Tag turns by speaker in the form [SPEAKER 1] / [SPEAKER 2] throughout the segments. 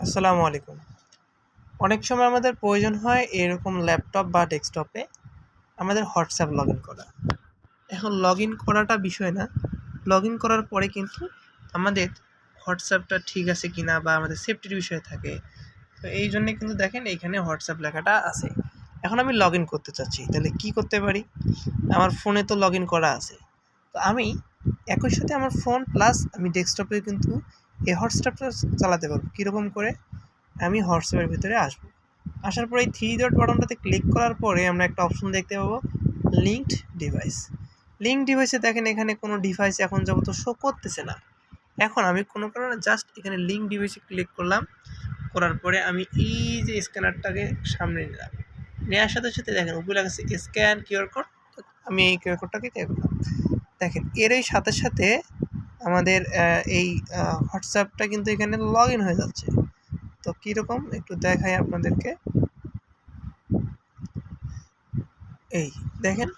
[SPEAKER 1] আসসালামু আলাইকুম। অনেক সময় আমাদের প্রয়োজন হয় এরকম ল্যাপটপ বা ডেস্কটপে আমাদের হোয়াটসঅ্যাপ লগ ইন করা। এখন লগ ইন করাটা বিষয় না, লগ ইন করার পরে কিন্তু আমাদের হোয়াটসঅ্যাপটা ঠিক আছে কি না বা আমাদের সেফটির বিষয় থাকে। তো এই জন্যে কিন্তু দেখেন এইখানে হোয়াটসঅ্যাপ লেখাটা আছে। এখন আমি লগ ইন করতে চাচ্ছি, তাহলে কী করতে পারি? আমার ফোনে তো লগ ইন করা আছে। তো আমি একই সাথে আমার ফোন প্লাস আমি ডেস্কটপে কিন্তু এই হোয়াটসঅ্যাপটা চালাতে পারবো। কীরকম করে? আমি হোয়াটসঅ্যাপের ভিতরে আসবো। আসার পরে এই থ্রি ডট বাটনটাতে ক্লিক করার পরে আমরা একটা অপশন দেখতে পাবো, লিঙ্কড ডিভাইস। লিঙ্ক ডিভাইসে দেখেন এখানে কোনো ডিভাইস এখন যাবত শো করতেছে না। এখন আমি কোনো কারণে জাস্ট এখানে লিঙ্ক ডিভাইসে ক্লিক করলাম, করার পরে আমি এই যে স্ক্যানারটাকে সামনে নিলাম, নেওয়ার সাথে সাথে দেখেন উপরে লেখা আছে স্ক্যান কিউআর কোড। আমি এই কিউআর কোডটাকে দেখলাম, দেখেন এরই সাথে সাথে আমাদের এই হোয়াটসঅ্যাপটা কিন্তু এখানে লগ ইন হয়ে যাচ্ছে। তো কীরকম একটু দেখাই আপনাদেরকে। এই দেখেন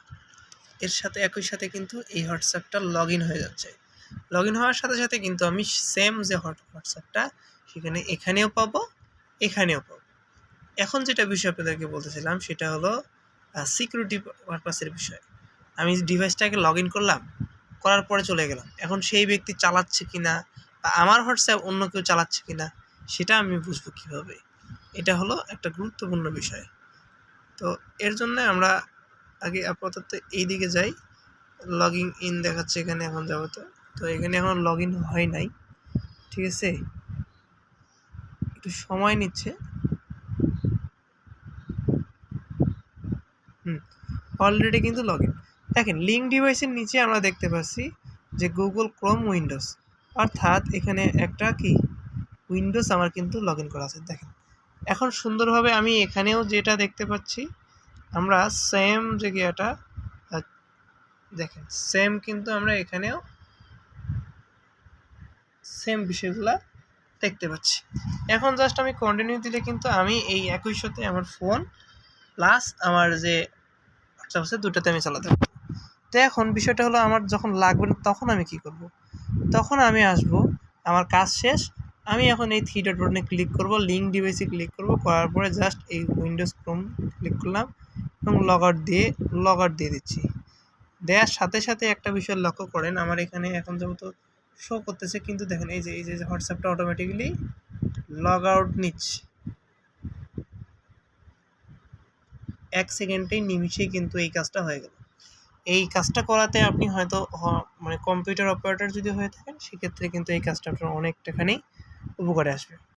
[SPEAKER 1] এর সাথে একই সাথে কিন্তু এই হোয়াটসঅ্যাপটা লগ ইন হয়ে যাচ্ছে। লগ ইন হওয়ার সাথে সাথে কিন্তু আমি সেম যে হোয়াটসঅ্যাপটা সেখানে এখানেও পাবো, এখানেও পাবো। এখন যেটা বিষয় আপনাদেরকে বলতেছিলাম সেটা হলো সিকিউরিটি পারপাসের বিষয়। আমি ডিভাইসটাকে লগ ইন করলাম, করার পরে চলে গেলাম, এখন সেই ব্যক্তি চালাচ্ছে কি না বা আমার হোয়াটসঅ্যাপ অন্য কেউ চালাচ্ছে কি না সেটা আমি বুঝবো কীভাবে? এটা হলো একটা গুরুত্বপূর্ণ বিষয়। তো এর জন্য আমরা আগে আপাতত এই দিকে যাই। লগিং ইন দেখাচ্ছে এখানে এখন যাবত। তো এখানে এখন লগ ইন হয় নাই, ঠিক আছে, একটু সময় নিচ্ছে। অলরেডি কিন্তু লগ ইন। দেখেন লিঙ্ক ডিভাইসের নিচে আমরা দেখতে পাচ্ছি যে গুগল ক্রোম উইন্ডোজ, অর্থাৎ এখানে একটা কি উইন্ডোজ আমার কিন্তু লগ ইন করা আছে। দেখেন এখন সুন্দরভাবে আমি এখানেও যেটা দেখতে পাচ্ছি, আমরা সেম জায়গাটা দেখেন সেম কিন্তু আমরা এখানেও সেম বিষয়গুলো দেখতে পাচ্ছি। এখন জাস্ট আমি কন্টিনিউ দিলে কিন্তু আমি এই একই সাথে আমার ফোন প্লাস আমার যে হোয়াটসঅ্যাপ আছে দুটাতে আমি চালাতে পারবো। তো এখন বিষয়টা হলো আমার যখন লাগবে না তখন আমি কি করব? তখন আমি আসব, আমার কাজ শেষ, আমি এখন এই থ্রি ডট বাটনে ক্লিক করব, লিঙ্ক ডিভাইসে ক্লিক করব, করার পরে জাস্ট এই উইন্ডোজ ক্রোম ক্লিক করলাম এবং লগ আউট দিয়ে দিচ্ছি। দেওয়ার সাথে সাথে একটা বিষয় লক্ষ্য করেন, আমার এখানে এখন যেহেতু শো করতেছে কিন্তু দেখেন এই যে হোয়াটসঅ্যাপটা অটোমেটিক্যালি লগ আউট নিচ্ছে। 1 সেকেন্ডেই নিমিষেই কিন্তু এই কাজটা হয়ে গেল। এই কাজটা করাতে আপনি হয়তো মানে কম্পিউটার অপারেটর যদি হয়ে থাকেন সেক্ষেত্রে কিন্তু এই কাজটা আপনার অনেকটাখানি উপকারে আসবে।